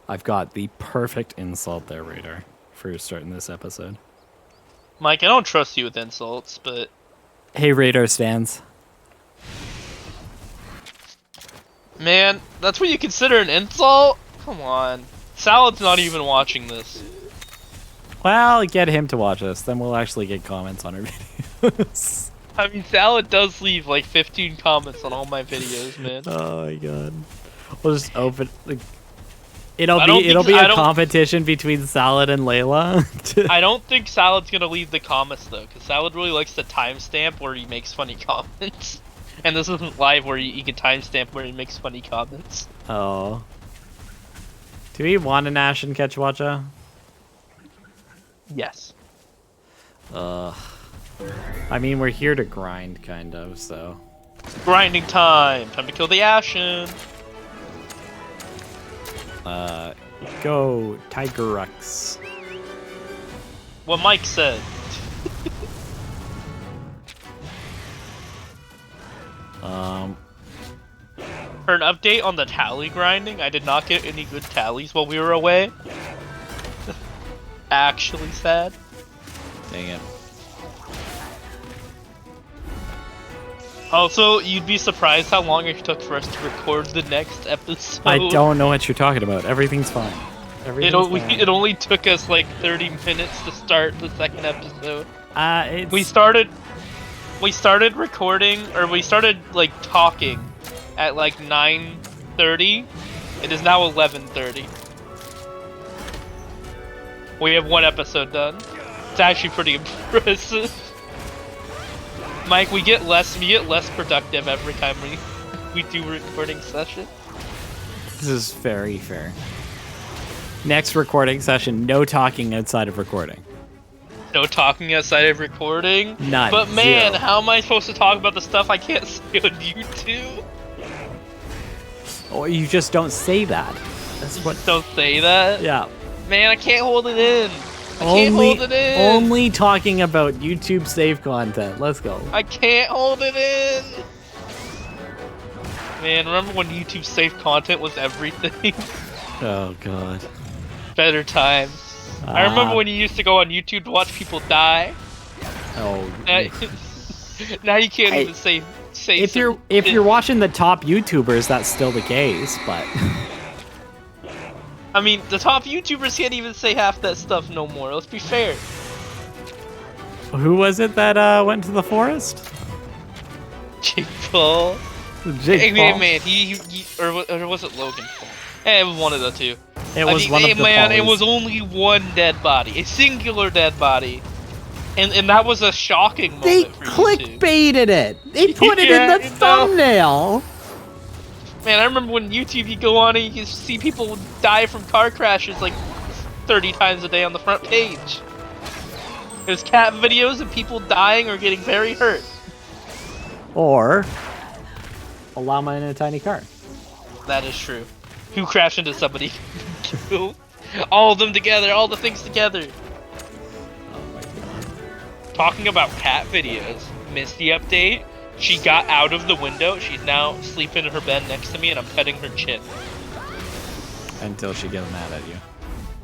I've got the perfect insult there, Radar, for starting this episode. Mike, I don't trust you with insults, but... Hey, Radar stands. Man, that's what you consider an insult? Come on. Salad's not even watching this. Well, get him to watch this, then we'll actually get comments on our videos. I mean, Salad does leave like 15 comments on all my videos, man. Oh my god. We'll just open... Like, it'll be a competition between Salad and Layla. I don't think Salad's gonna leave the comments though, because Salad really likes the timestamp where he makes funny comments. And this isn't live where he can timestamp where he makes funny comments. Oh. Do we want an Ash and catch Watcha? Yes. I mean, we're here to grind, kind of, so... Grinding time! Time to kill the Ashen! Go, Tigerux. What Mike said. For an update on the tally grinding, I did not get any good tallies while we were away. Actually sad. Dang it. Also, you'd be surprised how long it took for us to record the next episode. I don't know what you're talking about. Everything's fine. It only took us like 30 minutes to start the second episode. We started recording, or we started like talking at like 9:30. It is now 11:30. We have one episode done. It's actually pretty impressive. Mike, we get less productive every time we do a recording session. This is very fair. Next recording session, no talking outside of recording. No talking outside of recording? None. But man, Zero. how am I supposed to talk about the stuff I can't say on YouTube? Or you just don't say that. That's what. Don't say that? Yeah. Man, I can't hold it in. I can't hold it in. Only talking about YouTube save content. Let's go. I can't hold it in. Man, remember when YouTube save content was everything? Oh god. Better times. I remember when you used to go on YouTube to watch people die. Oh. Now you can't even say. If you're watching the top YouTubers, that's still the case, but. I mean, the top YouTubers can't even say half that stuff no more. Let's be fair. Who was it that went to the forest? Jake Paul. Jake Paul. Man, or was it Logan Paul? It was one of the two. It was one of the man, Paulies. It was only one dead body, a singular dead body, and that was a shocking moment. They for clickbaited it. They put it in the thumbnail. Man, I remember when YouTube, you go on and you can see people die from car crashes like 30 times a day on the front page. There's cat videos of people dying or getting very hurt. Or a llama in a tiny car. That is true. Who crashed into somebody? All of them together, all the things together. Oh my god. Talking about cat videos, Misty update. She got out of the window. She's now sleeping in her bed next to me, and I'm petting her chin. Until she gets mad at you.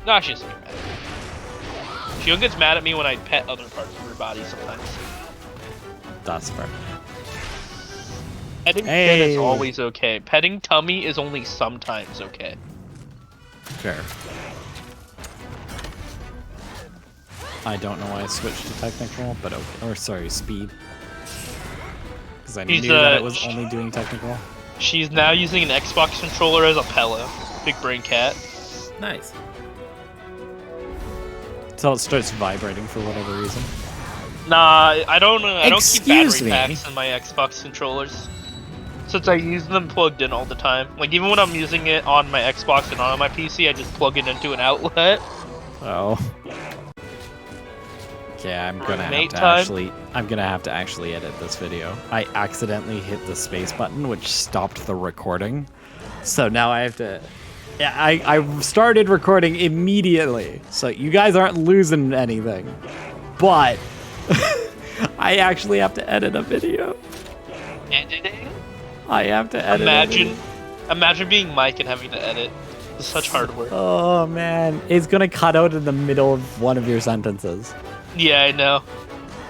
No, she doesn't get mad at me. She gets mad at me when I pet other parts of her body sometimes. That's fair. Petting chin is always okay. Petting tummy is only sometimes okay. Fair. I don't know why I switched to technical, but okay. Or sorry, speed. Because I knew that it was only doing technical. She's now using an Xbox controller as a pillow. Big brain cat. Nice. So it starts vibrating for whatever reason. Nah, I don't know. I don't keep Excuse battery packs in my Xbox controllers. Since I use them plugged in all the time. Like, even when I'm using it on my Xbox and on my PC, I just plug it into an outlet. Oh. Okay, I'm gonna have to actually edit this video. I accidentally hit the space button, which stopped the recording. So now I have to... Yeah, I started recording immediately, so you guys aren't losing anything. But I actually have to edit a video. Editing? I have to edit. Imagine being Mike and having to edit. Such hard work. Oh man, it's gonna cut out in the middle of one of your sentences. Yeah, I know.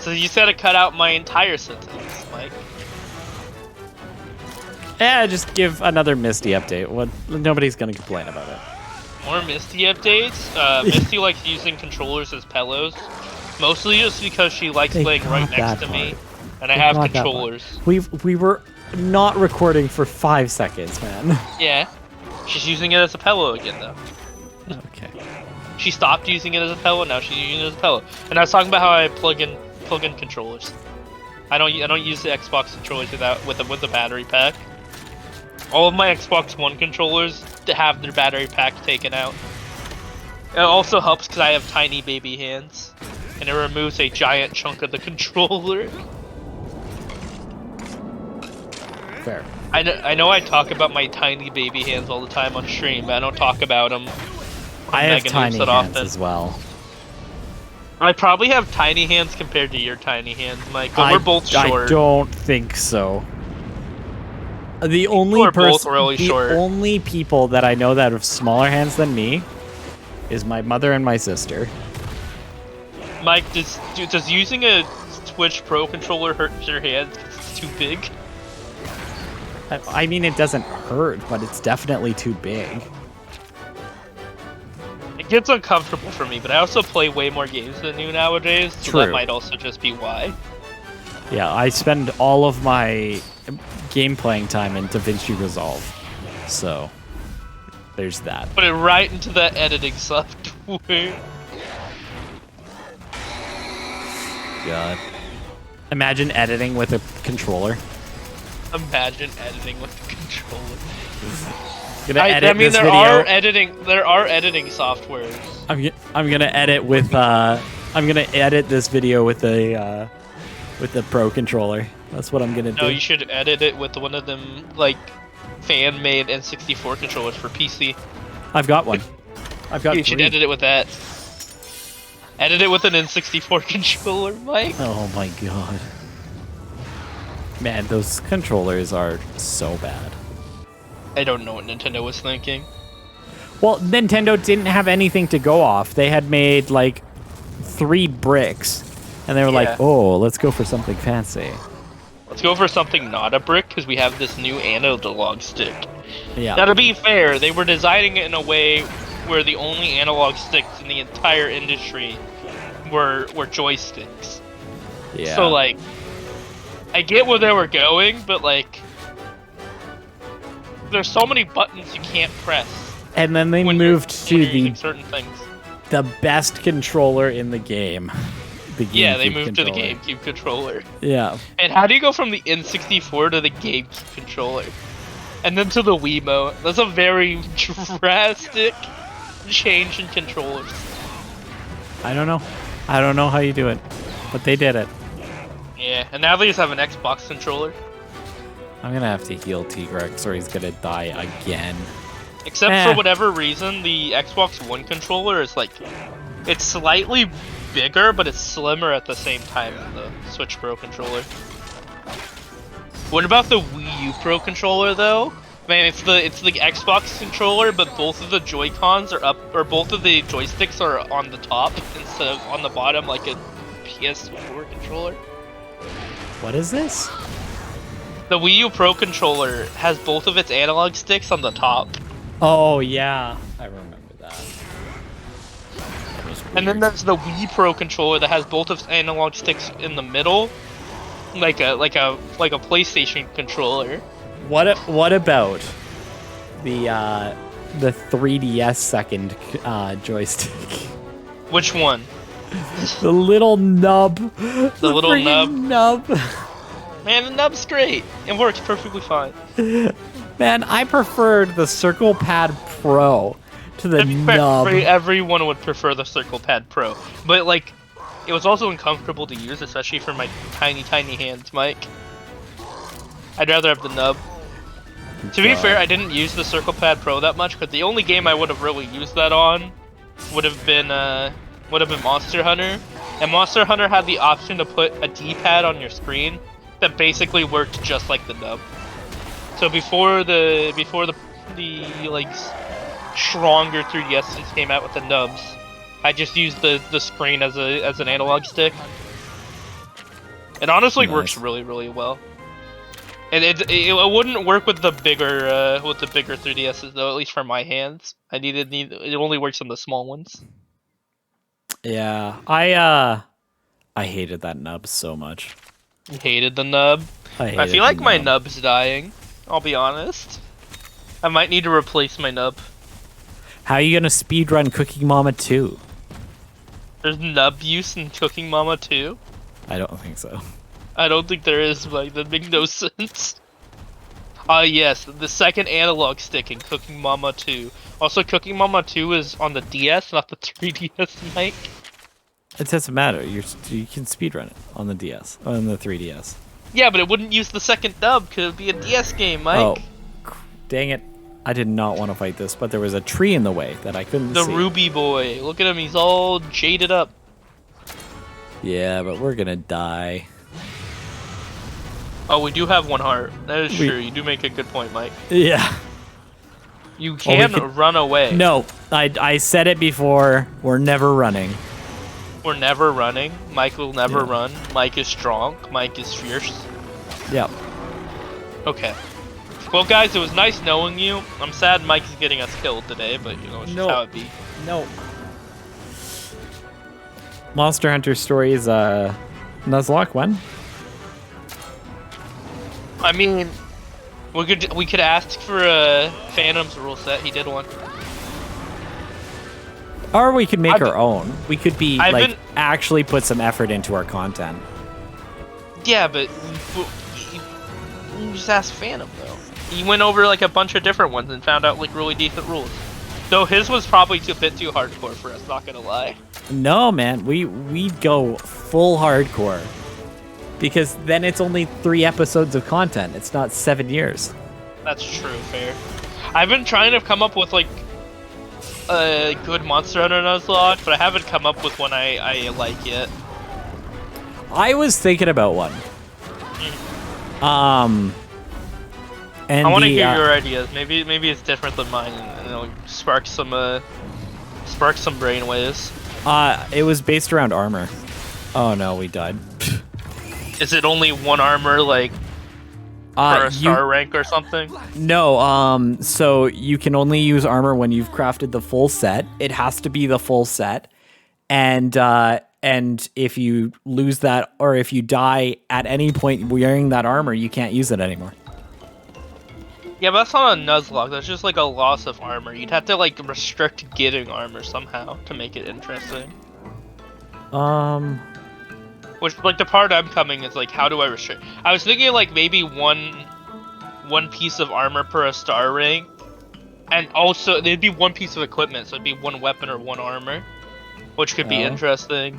So you said to cut out my entire sentence, Mike. Yeah, just give another Misty update. What? Nobody's gonna complain about it. More Misty updates. Misty likes using controllers as pillows, mostly just because she likes laying right next to me, and I have controllers. We were not recording for 5 seconds, man. Yeah, she's using it as a pillow again though. Okay. She stopped using it as a pillow. Now she's using it as a pillow. And I was talking about how I plug in controllers. I don't use the Xbox controllers with the battery pack. All of my Xbox One controllers to have their battery pack taken out. It also helps because I have tiny baby hands, and it removes a giant chunk of the controller. Fair. I know I talk about my tiny baby hands all the time on stream, but I don't talk about them. I have tiny hands as well. I probably have tiny hands compared to your tiny hands, Mike, but we're both short. I don't think so. The only only people that I know that have smaller hands than me is my mother and my sister. Mike, does using a Switch Pro controller hurt your hands 'cause it's too big? I mean, it doesn't hurt, but it's definitely too big. It gets uncomfortable for me, but I also play way more games than you nowadays, so that might also just be why. Yeah, I spend all of my game playing time in DaVinci Resolve, so there's that. Put it right into the editing software. God. Imagine editing with a controller. Imagine editing with the controller. I mean, there are editing softwares. I'm gonna edit with I'm gonna edit this video with the Pro controller. That's what I'm gonna do. No, you should edit it with one of them like fan-made N64 controllers for PC. I've got one. I've got. You should edit it with that. Edit it with an N64 controller, Mike. Oh my god. Man, those controllers are so bad. I don't know what Nintendo was thinking. Well, Nintendo didn't have anything to go off. They had made like 3 bricks, and they were like, "Oh, let's go for something fancy. Let's go for something not a brick because we have this new analog stick." Yeah. Now, to be fair, they were designing it in a way where the only analog sticks in the entire industry were joysticks. Yeah. So like, I get where they were going, but like, there's so many buttons you can't press. And then they moved to certain things. The best controller in the game. Yeah, they moved to the GameCube controller. Yeah. And how do you go from the N64 to the GameCube controller? And then to the Wiimote? That's a very drastic change in controllers. I don't know. I don't know how you do it, but they did it. Yeah, and now they just have an Xbox controller. I'm gonna have to heal Tigrex or he's gonna die again. Except for whatever reason, the Xbox One controller is like, it's slightly bigger, but it's slimmer at the same time than the Switch Pro controller. What about the Wii U Pro controller though? Man, it's the Xbox controller, but both of the Joy-Cons are up, or both of the joysticks are on the top instead of on the bottom like a PS4 controller. What is this? The Wii U Pro controller has both of its analog sticks on the top. Oh yeah, I remember that. And then there's the Wii Pro controller that has both of its analog sticks in the middle, like a PlayStation controller. What about the 3DS second joystick? Which one? The little nub. The little nub. Man, the nub's great. It works perfectly fine. Man, I preferred the Circle Pad Pro to the nub. Everyone would prefer the Circle Pad Pro, but like, it was also uncomfortable to use, especially for my tiny hands, Mike. I'd rather have the nub. To be fair, I didn't use the Circle Pad Pro that much, because the only game I would have really used that on would have been Monster Hunter, and Monster Hunter had the option to put a D-pad on your screen that basically worked just like the nub. So before the like stronger 3DSs came out with the nubs. I just used the screen as an analog stick. It honestly works really, really well. And it wouldn't work with the bigger 3DSs though, at least for my hands. It only works on the small ones. Yeah, I hated that nub so much. You hated the nub. I feel like my nub's dying. I'll be honest. I might need to replace my nub. How are you gonna speedrun Cooking Mama 2? There's nub use in Cooking Mama 2? I don't think so. I don't think there is, like, that makes no sense. Yes, the second analog stick in Cooking Mama 2. Also, Cooking Mama 2 is on the DS, not the 3DS, Mike. It doesn't matter. You can speedrun it on the DS, on the 3DS. Yeah, but it wouldn't use the second dub because it would be a DS game, Mike. Oh, dang it. I did not want to fight this, but there was a tree in the way that I couldn't see. The Ruby boy. Look at him, he's all jaded up. Yeah, but we're gonna die. Oh, we do have one heart. That is true. You do make a good point, Mike. Yeah. You can run away. No, I said it before. We're never running. We're never running. Mike will never run. Mike is strong. Mike is fierce. Yep. Okay. Well, guys, it was nice knowing you. I'm sad Mike's getting us killed today, but you know, it's just how it be. No. Monster Hunter Stories, Nuzlocke, when? I mean, we could ask for a Phantom's rule set. He did one. Or we could make our own. We could be actually put some effort into our content. Yeah, but you just ask Phantom though. He went over like a bunch of different ones and found out like really decent rules. Though his was probably a bit too hardcore for us. Not gonna lie. No, man, we'd go full hardcore. Because then it's only 3 episodes of content. It's not 7 years. That's true, fair. I've been trying to come up with like a good Monster Hunter Nuzlocke, but I haven't come up with one I like yet. I was thinking about one. And I want to hear your ideas. Maybe it's different than mine, and it'll spark some brainwaves. It was based around armor. Oh no, we died. Is it only one armor, like, for a star rank or something? No, so you can only use armor when you've crafted the full set. It has to be the full set. And if you lose that, or if you die at any point wearing that armor, you can't use it anymore. Yeah, but that's not a Nuzlocke. That's just like a loss of armor. You'd have to like restrict getting armor somehow to make it interesting. Which, like, the part I'm coming is like, how do I restrict? I was thinking like maybe one piece of armor per a star rank, and also there'd be one piece of equipment, so it'd be one weapon or one armor, which could be interesting.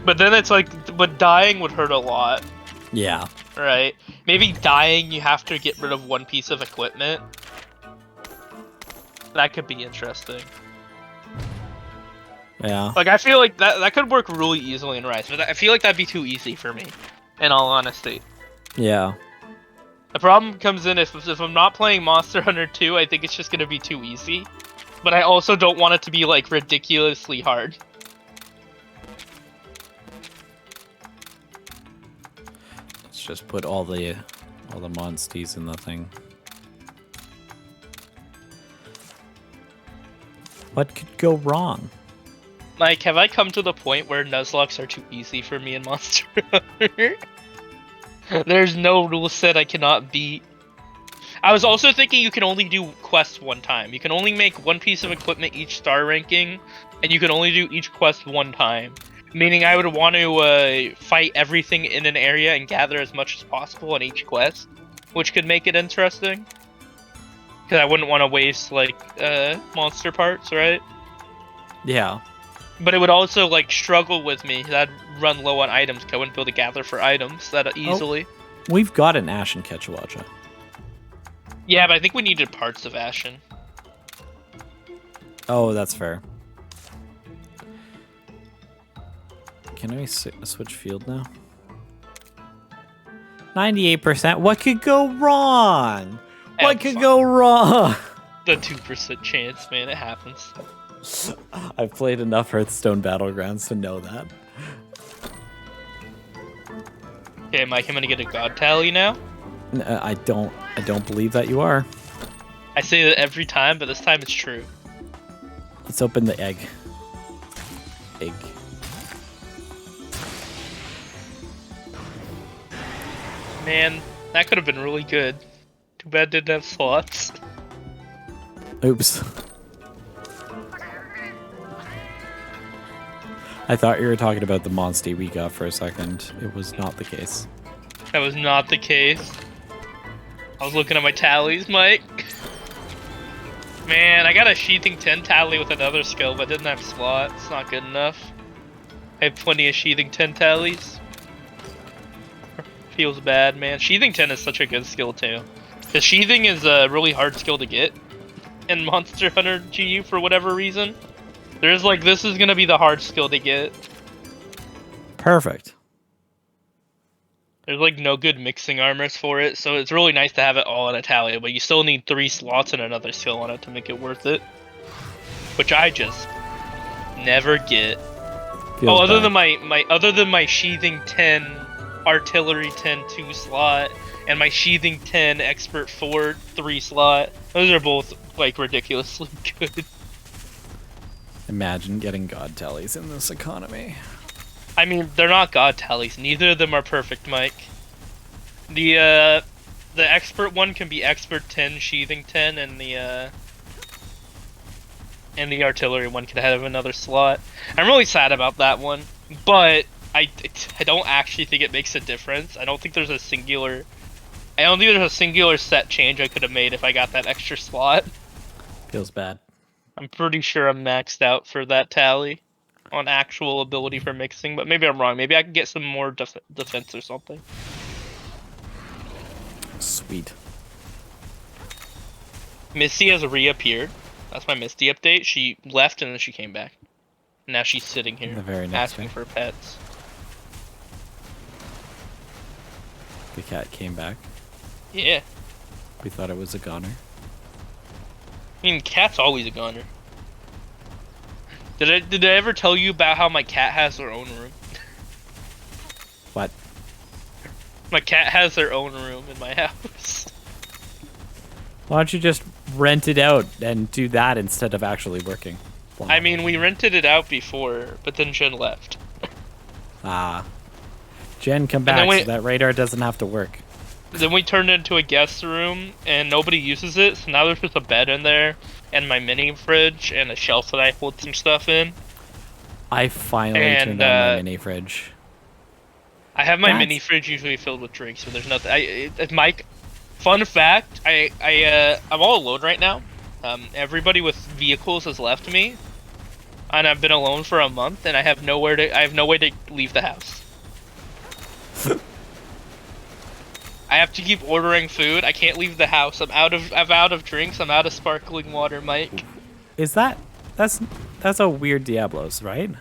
But then it's like, but dying would hurt a lot. Yeah. Right. Maybe dying, you have to get rid of one piece of equipment. That could be interesting. Yeah. Like, I feel like that could work really easily in Rise, but I feel like that'd be too easy for me, in all honesty. Yeah. The problem comes in if I'm not playing Monster Hunter 2, I think it's just gonna be too easy. But I also don't want it to be, like, ridiculously hard. Let's just put all the monsties in the thing. What could go wrong? Mike, have I come to the point where Nuzlocks are too easy for me in Monster Hunter? There's no rule set I cannot beat. I was also thinking you can only do quests one time. You can only make one piece of equipment each star ranking, and you can only do each quest one time. Meaning I would want to fight everything in an area and gather as much as possible on each quest, which could make it interesting. Because I wouldn't want to waste, like, monster parts, right? Yeah. But it would also, like, struggle with me. I'd run low on items, because I wouldn't be able to gather for items that easily. Oh, we've got an Ashen Quechua. Yeah, but I think we needed parts of Ashen. Oh, that's fair. Can I switch field now? 98%. What could go wrong? What could go wrong? The 2% chance, man. It happens. I've played enough Hearthstone Battlegrounds to know that. Okay, Mike, I'm gonna get a god tally now. I don't believe that you are. I say that every time, but this time it's true. Let's open the egg. Egg. Man, that could have been really good. Too bad it didn't have slots. Oops. I thought you were talking about the Monstie we got for a second. It was not the case. That was not the case. I was looking at my tallies, Mike. Man, I got a Sheathing 10 tally with another skill, but didn't have slots. Not good enough. I have plenty of Sheathing 10 tallies. Feels bad, man. Sheathing 10 is such a good skill, too. The Sheathing is a really hard skill to get in Monster Hunter GU for whatever reason. There's like, this is gonna be the hard skill to get. Perfect. There's like no good mixing armors for it, so it's really nice to have it all in a tally, but you still need 3 slots and another skill on it to make it worth it. Which I just never get. Feels other bad. than my Sheathing 10 Artillery 10 2 slot and my Sheathing 10 Expert 4 3 slot, those are both like ridiculously good. Imagine getting god tallies in this economy. I mean, they're not god tallies. Neither of them are perfect, Mike. The expert one can be expert 10, sheathing 10, and the artillery one could have another slot. I'm really sad about that one, but I don't actually think it makes a difference. I don't think there's a singular set change I could have made if I got that extra slot. Feels bad. I'm pretty sure I'm maxed out for that tally on actual ability for mixing, but maybe I'm wrong. Maybe I can get some more defense or something. Sweet. Misty has reappeared. That's my Misty update. She left and then she came back. Now she's sitting here The very next asking day. for pets. The cat came back. Yeah. We thought it was a goner. I mean, cat's always a goner. Did I ever tell you about how my cat has their own room? What? My cat has their own room in my house. Why don't you just rent it out and do that instead of actually working? I mean, we rented it out before, but then Jen left. Ah. Jen, come back so that radar doesn't have to work. Then we turned it into a guest room, and nobody uses it, so now there's just a bed in there, and my mini fridge, and a shelf that I hold some stuff in. I finally turned on my mini fridge. I have my mini fridge usually filled with drinks, but there's nothing. Mike, fun fact, I'm all alone right now. Everybody with vehicles has left me, and I've been alone for a month, and I have no way to leave the house. I have to keep ordering food. I can't leave the house. I'm out of drinks. I'm out of sparkling water, Mike. Is that's a weird Diablos, right?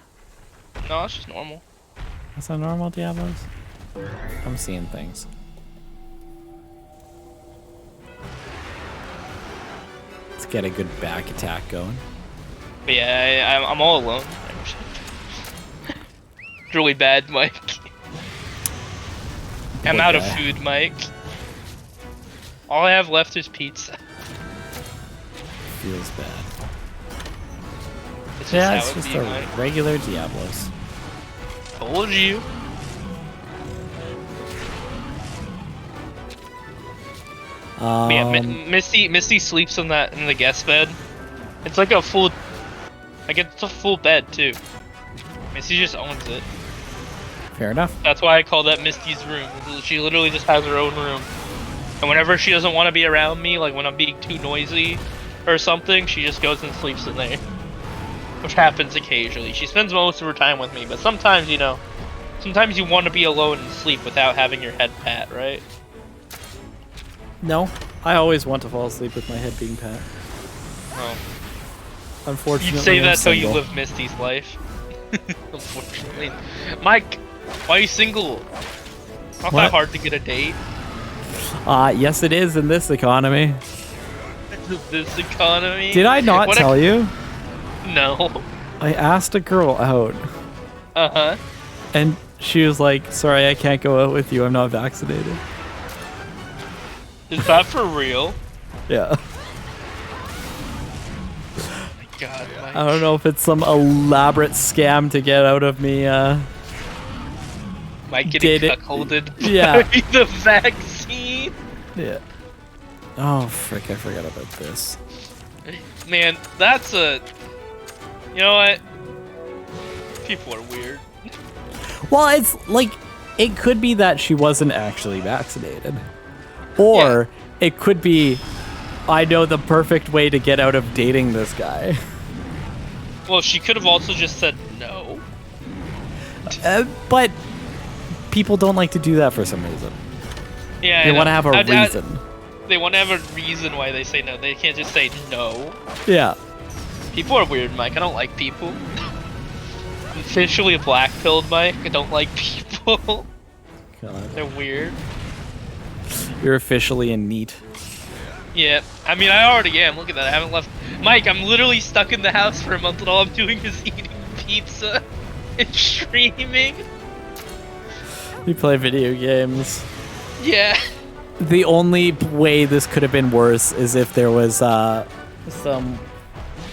No, it's just normal. That's a normal Diablos? I'm seeing things. Let's get a good back attack going. But yeah, I'm all alone. It's really bad, Mike. I'm out of food, Mike. All I have left is pizza. Feels bad. It's Just a regular Diablos. Told you. Yeah, Misty sleeps in the guest bed. It's like a full, it's a full bed too. Misty just owns it. Fair enough. That's why I call that Misty's room. She literally just has her own room. And whenever she doesn't want to be around me, like when I'm being too noisy or something, she just goes and sleeps in there. Which happens occasionally. She spends most of her time with me, but sometimes, sometimes you want to be alone and sleep without having your head pat, right? No, I always want to fall asleep with my head being pat. Oh. Unfortunately, you'd say that till you single. live Misty's life. Unfortunately. Mike, why are you single? Not that hard to get a date. Yes it is in this economy. This economy. Did I not What tell you? No. I asked a girl out, Uh-huh. and she was like, "Sorry, I can't go out with you. I'm not vaccinated." Is that for real? Yeah. God, Mike. I don't know if it's some elaborate scam to get out of me. Mike getting Did it- cuckolded Yeah. by the vaccine. Yeah. Oh, frick, I forgot about this. Man, that's a... You know what? People are weird. Well, it's like, it could be that she wasn't actually vaccinated. Or it could be, I know the perfect way to get out of dating this guy. Well, she could have also just said no. But people don't like to do that for some reason. Yeah, They want to have a I- reason. They want to have a reason why they say no. They can't just say no. Yeah. People are weird, Mike. I don't like people. I'm officially black-pilled, Mike. I don't like people. God. They're weird. You're officially in neat. Yeah, I mean, I already am. Look at that. I haven't left. Mike, I'm literally stuck in the house for a month, and all I'm doing is eating pizza and streaming. You play video games. Yeah. The only way this could have been worse is if there was some...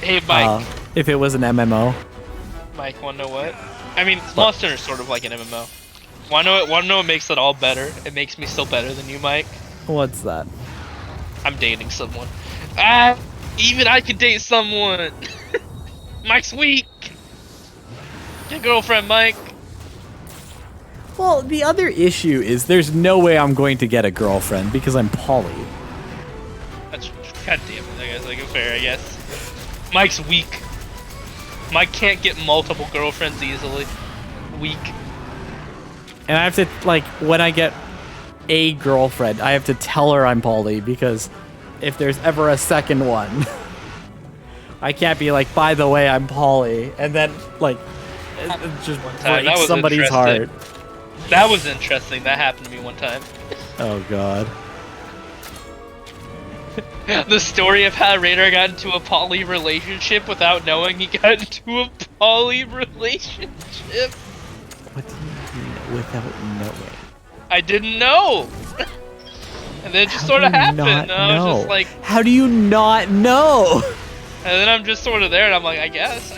Hey, Mike. If it was an MMO. Mike, wanna know what? I mean, Monster is sort of like an MMO. Wanna know what makes it all better? It makes me still better than you, Mike. What's that? I'm dating someone. Ah, even I could date someone. Mike's weak. Your girlfriend, Mike. Well, the other issue is there's no way I'm going to get a girlfriend because I'm poly. That's God damn it. I guess like fair. I guess. Mike's weak. Mike can't get multiple girlfriends easily. Weak. And I have to, like, when I get a girlfriend, I have to tell her I'm poly because if there's ever a second one, I can't be like, by the way, I'm poly, and then, like, it just That breaks was somebody's heart. interesting. That was interesting. That happened to me one time. Oh, God. The story of how Radar got into a poly relationship without knowing he got into a poly relationship. What do you mean without knowing? I didn't know. And then it just sort of happened. And I was just like, How do you not know? and then I'm just sort of there, and I'm like, I guess.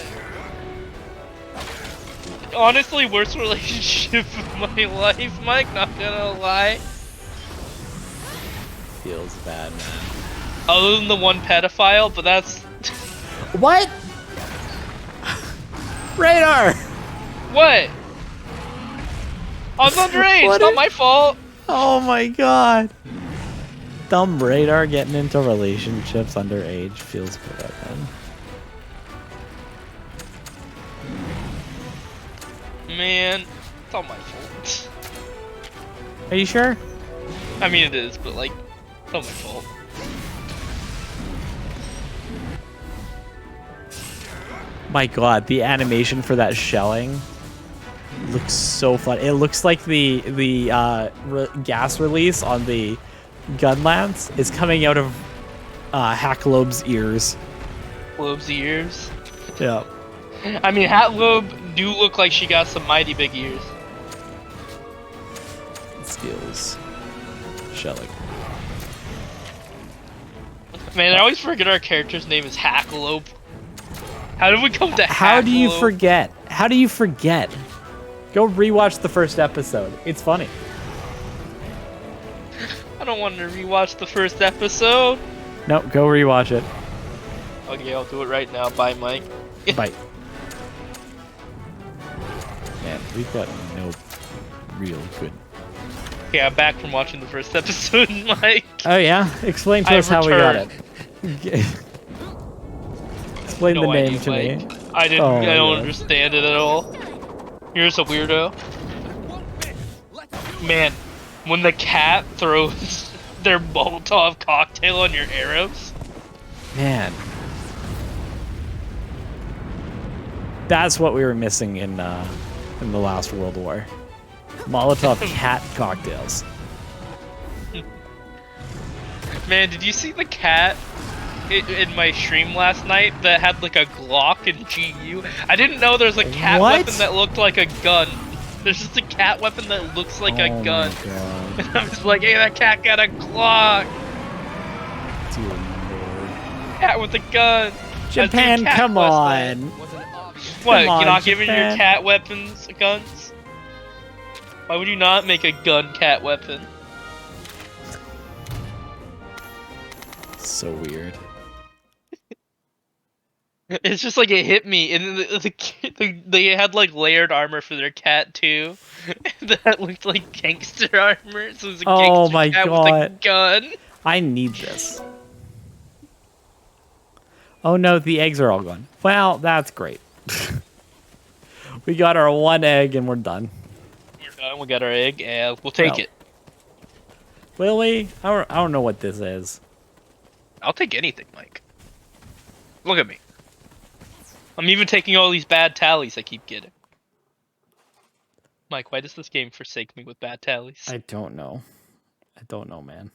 Honestly, worst relationship of my life, Mike. Not gonna lie. Feels bad, man. Other than the one pedophile, but that's What? Radar! what. I was underage. What Not is- my fault. Oh my God. Dumb Radar getting into relationships underage feels bad, man. Man, it's all my fault. Are you sure? I mean, it is, but like, it's all my fault. My God, the animation for that shelling looks so fun. It looks like the gas release on the gun lance is coming out of Hacklobe's ears. Loeb's ears. Yeah. I mean, Hat Loeb do look like she got some mighty big ears. Skills. Shelling. Man, I always forget our character's name is Hacklope. How did we come to How do you Hacklope? forget? How do you forget? Go rewatch the first episode. It's funny. I don't want to rewatch the first episode. No, go rewatch it. Okay, I'll do it right now. Bye, Mike. Bye. Man, we've got no real good. Okay, I'm back from watching the first episode, Mike. Oh yeah? Explain to I've us how we got returned. it. Explain No the name idea, to me. Mike. I didn't. Oh my I don't God. understand it at all. You're just a weirdo. Man, when the cat throws their Molotov cocktail on your arrows. Man. That's what we were missing in the last World War. Molotov cat cocktails. Man, did you see the cat in my stream last night that had like a Glock and GU. I didn't know there's a cat What? weapon that looked like a gun. There's just a cat weapon that looks like a gun. Oh my god. And I was like, hey, that cat got a Glock. Dear Lord. Cat with a gun. Japan, Cat come quest on. then. What? Come on, You're not giving your Japan. cat weapons guns? Why would you not make a gun cat weapon? So weird. It's just like it hit me, and they had like layered armor for their cat too. That looked like gangster armor. So it was a Oh gangster my cat with a God. gun. I need this. Oh no, the eggs are all gone. Well, that's great. We got our one egg and we're done. We're done. We got our egg, and we'll take Well. it. Will we? I don't know what this is. I'll take anything, Mike. Look at me. I'm even taking all these bad tallies I keep getting. Mike, why does this game forsake me with bad tallies? I don't know. I don't know, man.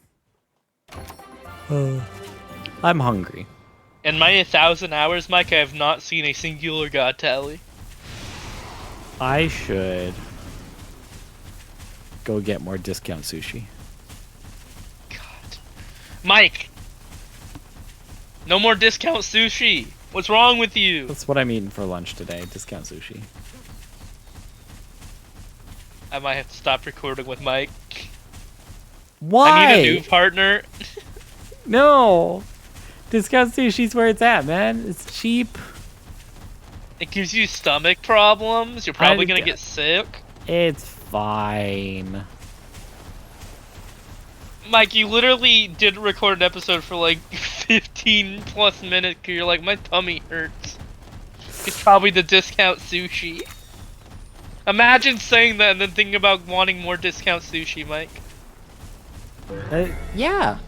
I'm hungry. In my 1,000 hours, Mike, I have not seen a singular god tally. I should go get more discount sushi. God. Mike! No more discount sushi! What's wrong with you? That's what I'm eating for lunch today, discount sushi. I might have to stop recording with Mike. Why? I need a new partner. No! Discount sushi's where it's at, man. It's cheap. It gives you stomach problems. You're probably gonna get sick. It's fine. Mike, you literally did record an episode for like 15 plus minutes because you're like, my tummy hurts. It's probably the discount sushi. Imagine saying that and then thinking about wanting more discount sushi, Mike. Yeah.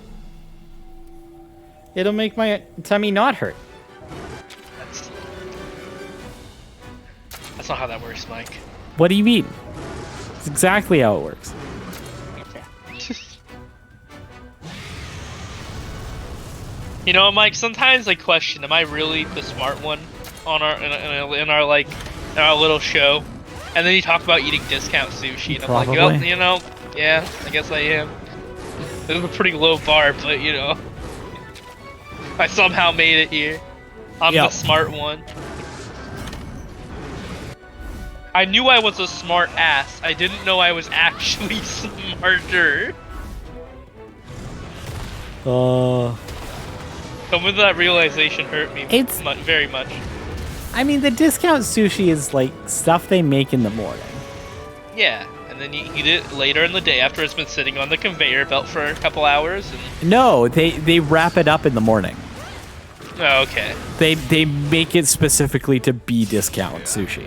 It'll make my tummy not hurt. That's not how that works, Mike. What do you mean? It's exactly how it works. You know, Mike, sometimes I question, am I really the smart one on our in our like in our little show? And then you talk about eating discount sushi, and I'm like, oh, Probably. you know, yeah, I guess I am. It was a pretty low bar, but you know, I somehow made it here. I'm the Yep. smart one. I knew I was a smart ass. I didn't know I was actually smarter. Some of that realization hurt me It's- very much. I mean, the discount sushi is like stuff they make in the morning. Yeah, and then you eat it later in the day after it's been sitting on the conveyor belt for a couple hours. And... No, they wrap it up in the morning. Oh, okay. They make it specifically to be discount sushi.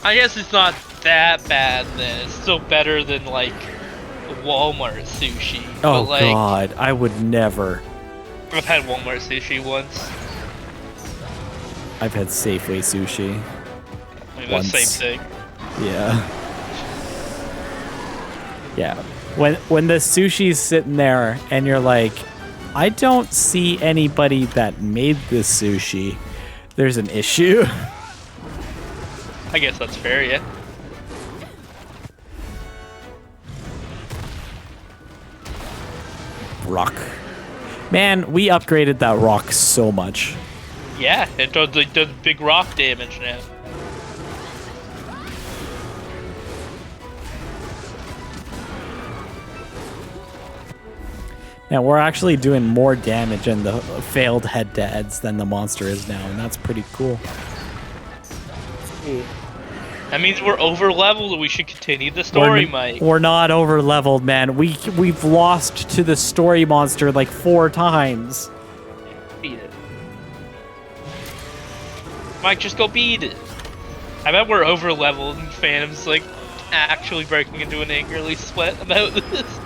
I guess it's not that bad then. It's still better than like Walmart sushi. Oh but, like, god, I would never. I've had Walmart sushi once. I've had Safeway sushi. I mean, that's the Once. same thing. Yeah. Yeah. When the sushi's sitting there and you're like, I don't see anybody that made this sushi, there's an issue. I guess that's fair, yeah. Rock. Man, we upgraded that rock so much. Yeah, it does big rock damage now. Now we're actually doing more damage in the failed head-to-heads than the monster is now, and that's pretty cool. That means we're over leveled and we should continue the story, Mike. We're not over leveled, man. We've lost to the story monster like 4 times. Beat it. Mike, just go beat it. I bet we're over leveled and Phantom's like actually breaking into an angrily sweat about this.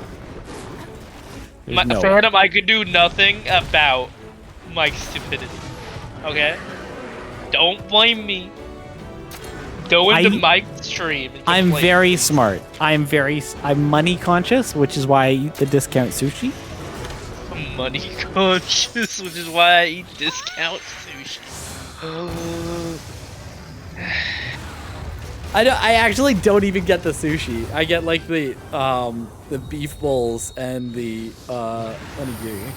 There's no way. Phantom, I could do nothing about Mike's stupidity. Okay? Don't blame me. Go into Mike's stream. And I'm complain. very smart. I'm money conscious, which is why I eat the discount sushi. I'm money conscious, which is why I eat discount sushi. I actually don't even get the sushi. I get like the beef bowls and the onigiri.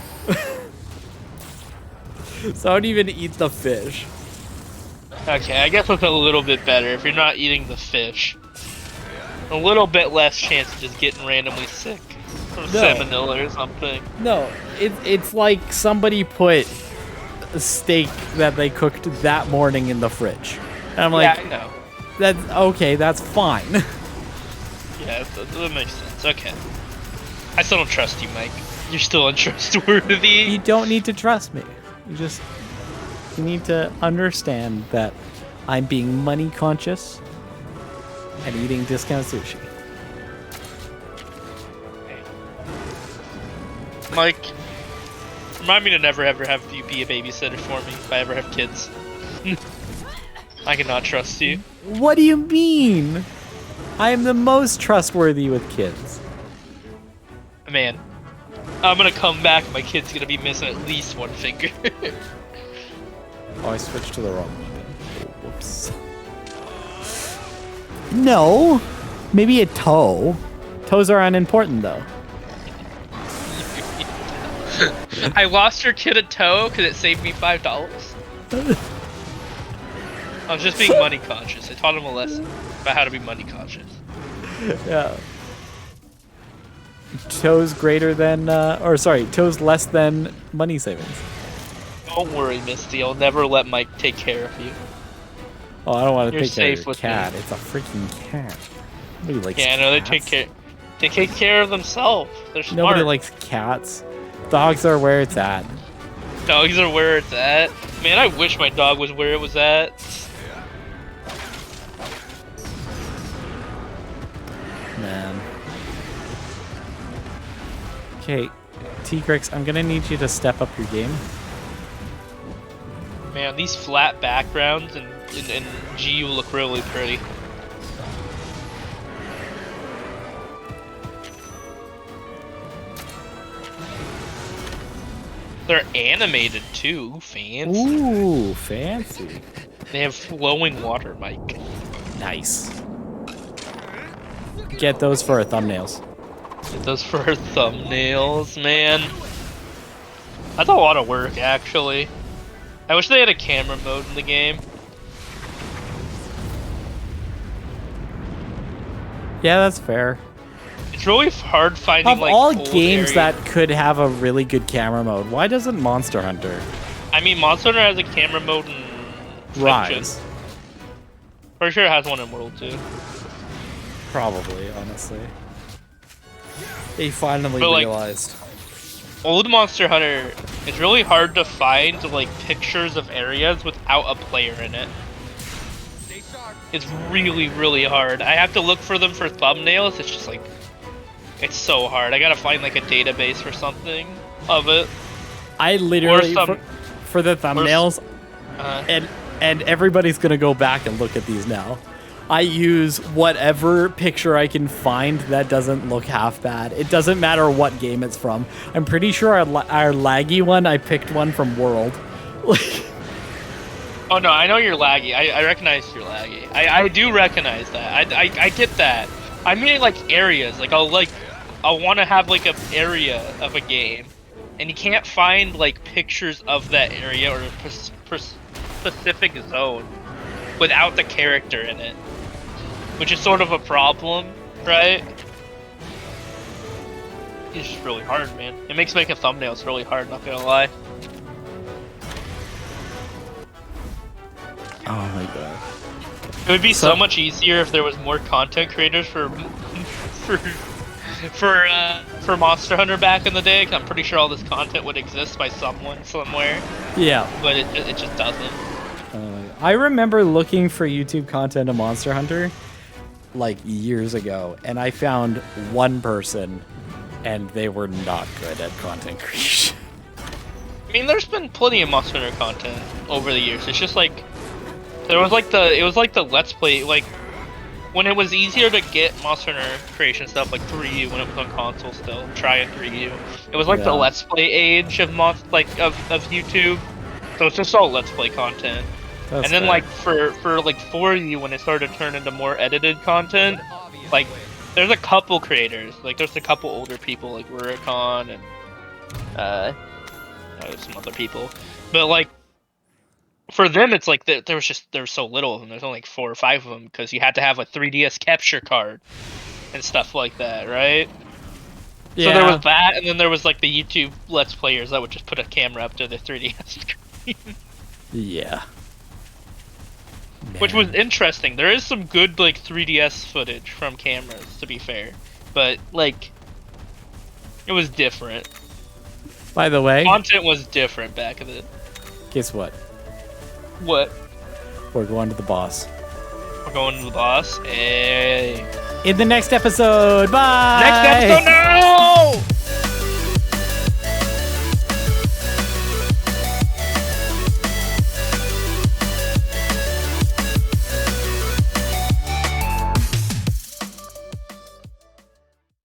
So I don't even eat the fish. Okay, I guess it's a little bit better if you're not eating the fish. A little bit less chance of just getting randomly sick from salmonella or something. No, it's like somebody put a steak that they cooked that morning in the fridge. And I'm like, yeah, I know. That's okay, that's fine. Yeah, that makes sense. Okay. I still don't trust you, Mike. You're still untrustworthy. You don't need to trust me. You need to understand that I'm being money conscious and eating discount sushi. Mike, remind me to never ever have you be a babysitter for me if I ever have kids. I cannot trust you. What do you mean? I am the most trustworthy with kids. Man, I'm gonna come back and my kid's gonna be missing at least one finger. Oh, I switched to the wrong button. Oh, whoops. No, maybe a toe. Toes are unimportant though. I lost your kid a toe because it saved me $5. I was just being money conscious. I taught him a lesson about how to be money conscious. Yeah. Toes greater than, or sorry, toes less than money savings. Don't worry, Misty. I'll never let Mike take care of you. Oh, I don't want to You're take care of safe your with cat. me. It's a freaking cat. Nobody likes Yeah, I know they cats. take care. They take care of themselves. They're smart. Nobody likes cats. Dogs are where it's at. Dogs are where it's at. Man, I wish my dog was where it was at. Man. Okay, T-Crix, I'm gonna need you to step up your game. Man, these flat backgrounds and G will look really pretty. They're animated too, fancy. Ooh, fancy. They have flowing water, Mike. Nice. Get those for our thumbnails. Get those for our thumbnails, man. That's a lot of work, actually. I wish they had a camera mode in the game. Yeah, that's fair. It's really hard finding Of like all old games areas. that could have a really good camera mode, why doesn't Monster Hunter I mean, Monster Hunter has a camera mode in rise? Pretty sure it has one in World 2. Probably, honestly. They finally But, like, realized. Old Monster Hunter, it's really hard to find like pictures of areas without a player in it. It's really, really hard. I have to look for them for thumbnails. It's just like, it's so hard. I gotta find like a database or something of it. I literally, some- for the thumbnails, Uh, and everybody's gonna go back and look at these now. I use whatever picture I can find that doesn't look half bad. It doesn't matter what game it's from. I'm pretty sure our laggy one, I picked one from World. oh no, I know you're laggy. I recognize you're laggy. I do recognize that. I get that. I mean like areas. Like I'll want to have like an area of a game, and you can't find like pictures of that area or a specific zone without the character in it, which is sort of a problem, right? It's just really hard, man. It makes making thumbnails really hard, not gonna lie. Oh my god. It would be so much easier if there was more content creators for Monster Hunter back in the day. 'Cause I'm pretty sure all this content would exist by someone somewhere. Yeah. But it just doesn't. I remember looking for YouTube content of Monster Hunter like years ago, and I found one person, and they were not good at content creation. I mean, there's been plenty of Monster Hunter content over the years. It's just like it was like the Let's Play, like when it was easier to get Monster Hunter creation stuff like 3U when it was on console still, try it 3U. It was like the Let's Play age of of YouTube. So it's just all Let's Play content. That's and then fair. like for like 4U when it started to turn into more edited content, like there's a couple creators, like there's a couple older people like Rurikon and some other people. But like for them, it's like there's so little of them. There's only like 4 or 5 of them because you had to have a 3DS capture card and stuff like that, right? Yeah. So there was that, and then there was like the YouTube Let's Players that would just put a camera up to the 3DS screen. Yeah. Which was interesting. There is some good like 3DS footage from cameras, to be fair, but like it was different. By the way, Content was different back then. guess what? What? We're going to the boss. We're going to the boss. Hey. In the next episode. Bye. Next episode now!